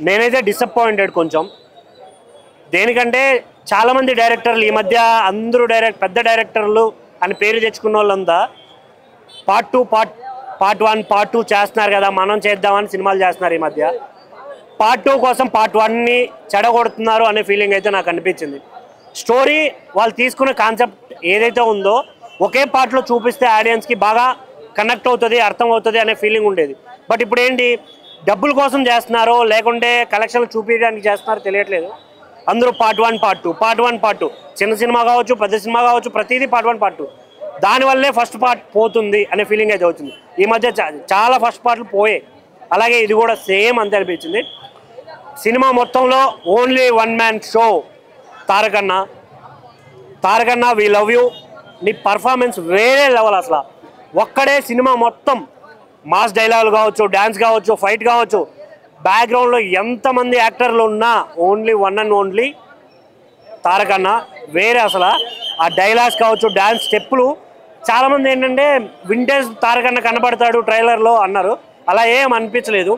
నేనైతే డిసప్పాయింటెడ్ కొంచెం. దేనికంటే చాలామంది డైరెక్టర్లు ఈ మధ్య అందరూ పెద్ద డైరెక్టర్లు అని పేరు తెచ్చుకున్న వాళ్ళంతా పార్ట్ 1 పార్ట్ 2 చేస్తున్నారు కదా, మనం చేద్దామని సినిమాలు చేస్తున్నారు. ఈ మధ్య పార్ట్ 2 కోసం పార్ట్ 1ని చెడగొడుతున్నారు అనే ఫీలింగ్ అయితే నాకు అనిపించింది. స్టోరీ వాళ్ళు తీసుకునే కాన్సెప్ట్ ఏదైతే ఉందో ఒకే పార్ట్లో చూపిస్తే ఆడియన్స్కి బాగా కనెక్ట్ అవుతుంది, అర్థం అవుతుంది అనే ఫీలింగ్ ఉండేది. బట్ ఇప్పుడు ఏంటి, డబ్బుల కోసం చేస్తున్నారో లేకుంటే కలెక్షన్లు చూపించడానికి చేస్తున్నారో తెలియట్లేదు. అందరూ పార్ట్ 1 పార్ట్ 2 చిన్న సినిమా కావచ్చు, పెద్ద సినిమా కావచ్చు, ప్రతిదీ పార్ట్ 1 పార్ట్ 2. దానివల్లే ఫస్ట్ పార్ట్ పోతుంది అనే ఫీలింగ్ అయితే వచ్చింది. ఈ మధ్య చాలా ఫస్ట్ పార్ట్లు పోయాయి. అలాగే ఇది కూడా సేమ్ అంతే అనిపించింది. సినిమా మొత్తంలో ఓన్లీ వన్ మ్యాన్ షో. తారకన్న వి లవ్ యూ. నీ పర్ఫార్మెన్స్ వేరే లెవెల్. అసలు ఒక్కడే సినిమా మొత్తం మాస్ డైలాగులు కావచ్చు, డ్యాన్స్ కావచ్చు, ఫైట్ కావచ్చు, బ్యాక్గ్రౌండ్లో ఎంతమంది యాక్టర్లు ఉన్నా ఓన్లీ వన్ అండ్ ఓన్లీ తారకన్న వేరే. అసలు ఆ డైలాగ్స్ కావచ్చు, డ్యాన్స్ స్టెప్పులు, చాలామంది ఏంటంటే వింటేజ్ తారకన్న కనబడతాడు ట్రైలర్లో అన్నారు. అలా ఏం అనిపించలేదు.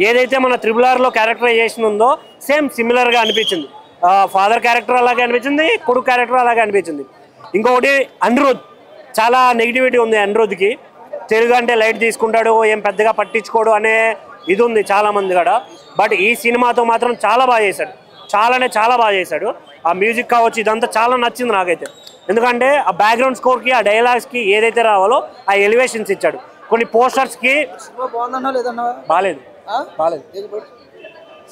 ఏదైతే మన RRRలో క్యారెక్టరైజేషన్ ఉందో సేమ్ సిమిలర్గా అనిపించింది. ఫాదర్ క్యారెక్టర్ అలాగే అనిపించింది, కొడుకు క్యారెక్టర్ అలాగే అనిపించింది. ఇంకొకటి అనిరుద్, చాలా నెగిటివిటీ ఉంది అనిరుద్కి. తెలుగు అంటే లైట్ తీసుకుంటాడు, ఏం పెద్దగా పట్టించుకోడు అనే ఇది ఉంది చాలామంది కూడా. బట్ ఈ సినిమాతో మాత్రం చాలా బాగా చేశాడు, చాలా బాగా చేశాడు. ఆ మ్యూజిక్ కావచ్చు, ఇదంతా చాలా నచ్చింది నాకైతే. ఎందుకంటే ఆ బ్యాక్గ్రౌండ్ స్కోర్కి, ఆ డైలాగ్స్కి ఏదైతే రావాలో ఆ ఎలివేషన్స్ ఇచ్చాడు. కొన్ని పోస్టర్స్కి బాగాలేదు.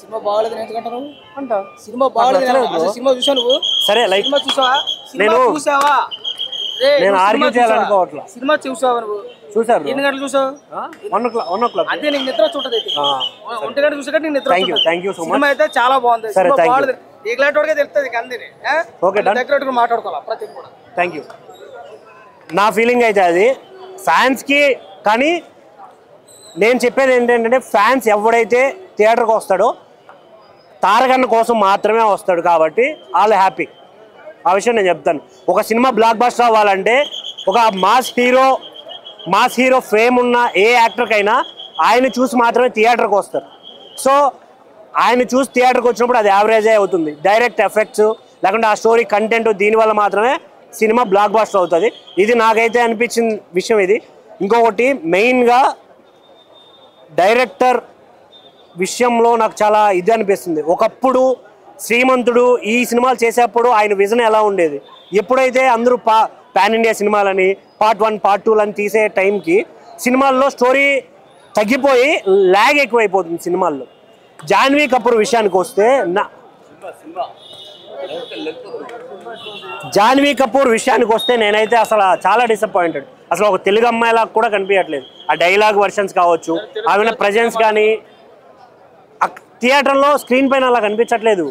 సినిమా బాగలేదు అంట. సినిమా బాగలేదు. సినిమా చూసా నువ్వు? సరే, లైక్ చూసావా? నేను ఆర్గ్యూ చేయాలనుకోవట్లా. సినిమా చూసావా నువ్వు? చూసారు. ఎన్ని గంటలు చూసావు? 1 o'clock. అదే నీకు నిద్ర చూడదు. 1 గంట చూసాక నీకు నిద్ర. Thank you so much. Cinema అయితే చాలా బాగుంది. సరే, బాగలేదు. ఇలాంటి తెలుస్తుంది అందరి. ఓకే, దగ్గర మాట్లాడుకోవాలి ప్రతి కూడా. Thank you. నా ఫీలింగ్ అయితే అది ఫ్యాన్స్కి. కానీ నేను చెప్పేది ఏంటంటే ఫ్యాన్స్ ఎవడైతే థియేటర్కి వస్తాడో తారకన్న కోసం మాత్రమే వస్తాడు. కాబట్టి వాళ్ళు హ్యాపీ. ఆ విషయం నేను చెప్తాను. ఒక సినిమా బ్లాక్ బస్టర్ అవ్వాలంటే ఒక మాస్ హీరో ఫేమ్ ఉన్న ఏ యాక్టర్కైనా ఆయన చూసి మాత్రమే థియేటర్కి వస్తారు. సో ఆయన చూసి థియేటర్కి వచ్చినప్పుడు అది యావరేజే అవుతుంది. డైరెక్ట్ ఎఫెక్ట్స్ లేకుంటే ఆ స్టోరీ కంటెంట్ దీనివల్ల మాత్రమే సినిమా బ్లాక్ బస్టర్ అవుతుంది. ఇది నాకైతే అనిపించిన విషయం ఇది. ఇంకొకటి మెయిన్గా డైరెక్టర్ విషయంలో నాకు చాలా ఇది అనిపిస్తుంది. ఒకప్పుడు శ్రీమంతుడు ఈ సినిమాలు చేసేప్పుడు ఆయన విజన్ ఎలా ఉండేది. ఎప్పుడైతే అందరూ పాన్ ఇండియా సినిమాలని పార్ట్ 1 పార్ట్ 2 అని తీసే టైంకి సినిమాల్లో స్టోరీ తగ్గిపోయి ల్యాగ్ ఎక్కువైపోతుంది సినిమాల్లో. జాన్వీ కపూర్ విషయానికి వస్తే నేనైతే అసలు చాలా డిసప్పాయింటెడ్. అసలు ఒక తెలుగు అమ్మాయిలాగా కూడా కనిపించట్లేదు. ఆ డైలాగ్ వర్షన్స్ కావచ్చు, ఆమె ప్రజెన్స్ కానీ థియేటర్లో స్క్రీన్ పైన అలా కనిపించట్లేదు.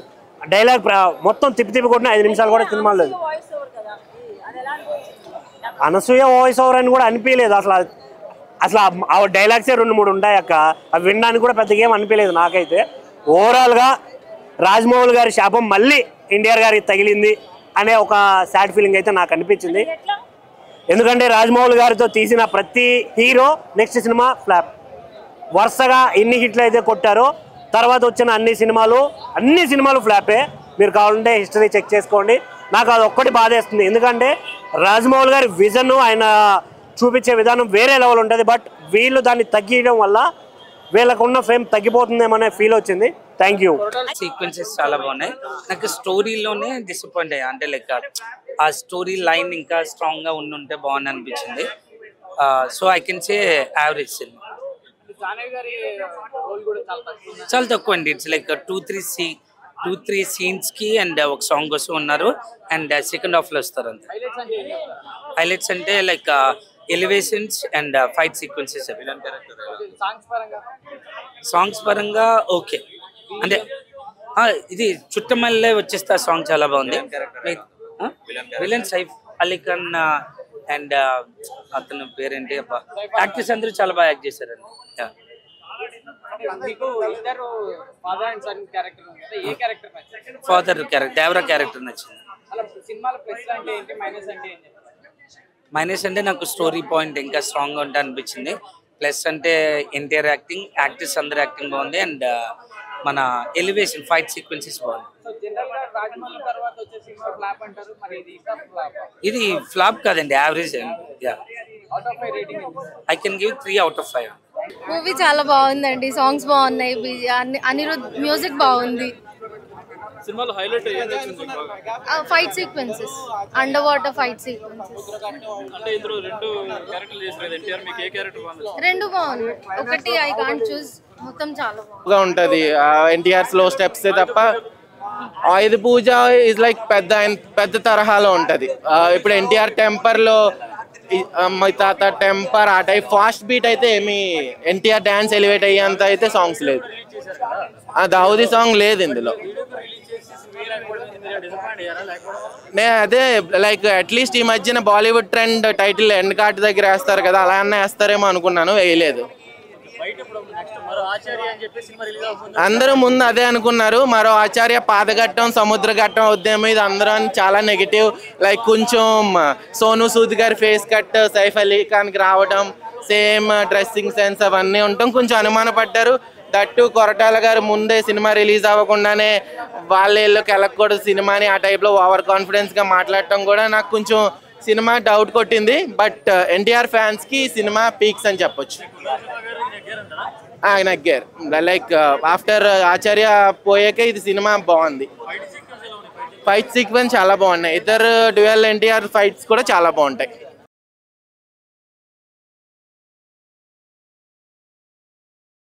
డైలాగ్ మొత్తం తిప్పి కొట్టిన 5 నిమిషాలు కూడా సినిమాలో లేదు. అనసూయ వాయిస్ ఓవర్ అని కూడా అనిపించలేదు. అసలు ఆ డైలాగ్సే 2-3 ఉంటాయి అక్క. అవి వినడానికి కూడా పెద్దగా ఏం అనిపించలేదు నాకైతే. ఓవరాల్గా రాజమౌళి గారి శాపం మళ్ళీ ఎన్టీఆర్ గారికి తగిలింది అనే ఒక సాడ్ ఫీలింగ్ అయితే నాకు అనిపించింది. ఎందుకంటే రాజమౌళి గారితో తీసిన ప్రతి హీరో నెక్స్ట్ సినిమా ఫ్లాప్. వరుసగా ఎన్ని హిట్లు అయితే కొట్టారో తర్వాత వచ్చిన అన్ని సినిమాలు ఫ్లాపే. మీరు కావాలంటే హిస్టరీ చెక్ చేసుకోండి. నాకు అది ఒక్కటి బాధేస్తుంది. ఎందుకంటే రాజమౌళి గారి విజన్, ఆయన చూపించే విధానం వేరే లెవెల్ ఉంటుంది. బట్ వీళ్ళు దాన్ని తగ్గియడం వల్ల వీళ్ళకున్న ఫేమ్ తగ్గిపోతుందేమనే ఫీల్ వచ్చింది. Thank you. సీక్వెన్సెస్ చాలా బాగున్నాయి. నాకు స్టోరీలోనే డిసప్పాయింట్ అయ్యా. అంటే లైక్ ఆ స్టోరీ లైన్ ఇంకా స్ట్రాంగ్గా ఉండుంటే బాగుంది అనిపించింది. So I can say average cinema. చాలా తక్కువ అండి. ఇట్స్ లైక్ 2-3 సీన్స్కి అండ్ ఒక సాంగ్ కోసం ఉన్నారు. అండ్ సెకండ్ హాఫ్లో వస్తారు అంతే. హైలైట్స్ అంటే like elevations and fight sequences. Songs పరంగా ఓకే. అంటే ఇది చుట్టమల్లే వచ్చేస్తే ఆ సాంగ్ చాలా బాగుంది. విలన్ సైఫ్ అలీ ఖాన్ అండ్ అతను పేరేంటి అబ్బా, యాక్టర్స్ అందరూ చాలా బాగా యాక్ట్ చేశారండి. ఫాదర్ క్యారెక్టర్, దేవరా క్యారెక్టర్ నచ్చింది. మైనస్ అంటే నాకు స్టోరీ పాయింట్ ఇంకా స్ట్రాంగ్గా ఉంటే అనిపించింది. ప్లస్ అంటే ఎన్టీఆర్ యాక్టింగ్, యాక్టర్స్ అందరూ యాక్టింగ్ బాగుంది. అండ్ మన ఎలివేషన్ ఫైట్ సీక్వెన్సెస్ బాగుంది. ఇది ఫ్లాప్ కాదండి, యావరేజ్ అండి. I can give 3 out of 5. Movie చాలా బాగుందండి, సాంగ్స్ బాగున్నాయి, అనిరుద్ మ్యూజిక్ బాగుంది. సినిమాలో హైలైట్ ఏది వచ్చింది? Fight sequences, under water fight sequences. అంటే ఇందులో రెండు క్యారెక్టర్లు చేశారు. ఎన్టీఆర్ మీకు ఏ క్యారెక్టర్ బాగుంది? రెండు బాగున్నాయి, ఒకటి ఐ కాంట్ చూస్, మొత్తం చాలా గా ఉంటది. ఎన్టీఆర్ స్లో స్టెప్స్ తప్ప ఆయుధ పూజ ఇస్ లైక్ పెద్ద తరహాలో ఉంటది. ఇప్పుడు ఎన్టీఆర్ టెంపర్ లో మై తాత టెంపర్ ఆ టైప్ ఫాస్ట్ బీట్ అయితే ఏమి ఎన్టీఆర్ డాన్స్ ఎలివేట్ అయ్యేంత అయితే సాంగ్స్ లేదు. ఆ దావుది సాంగ్ లేదు ఇందులో. అదే లైక్ అట్లీస్ట్ ఈ మధ్యన Bollywood trend title end card దగ్గర వేస్తారు కదా, అలా అన్న వేస్తారేమో అనుకున్నాను, వేయలేదు. అందరూ ముందు అదే అనుకున్నారు, మరో ఆచార్య పాదఘట్టం సముద్ర ఘట్టం ఉద్యమం ఇది అందరూ చాలా నెగిటివ్. లైక్ కొంచెం సోను సూద్ గారి ఫేస్ కట్ సైఫ్ అలీ ఖాన్కి రావడం, సేమ్ డ్రెస్సింగ్ సెన్స్ అవన్నీ ఉండటం కొంచెం అనుమానపడ్డారు. దట్టు కొరటాల గారు ముందే సినిమా రిలీజ్ అవ్వకుండానే వాళ్ళకి వెళ్ళకూడదు సినిమాని ఆ టైప్లో ఓవర్ కాన్ఫిడెన్స్గా మాట్లాడటం కూడా నాకు కొంచెం సినిమా డౌట్ కొట్టింది. బట్ ఎన్టీఆర్ ఫ్యాన్స్కి సినిమా పీక్స్ అని చెప్పొచ్చు. నగ్గారు. లైక్ ఆఫ్టర్ ఆచార్య పోయాక ఇది సినిమా బాగుంది. ఫైట్ సీక్వెన్స్ చాలా బాగున్నాయి. ఇద్దరు డ్యూయల్ ఎన్టీఆర్ ఫైట్స్ కూడా చాలా బాగుంటాయి.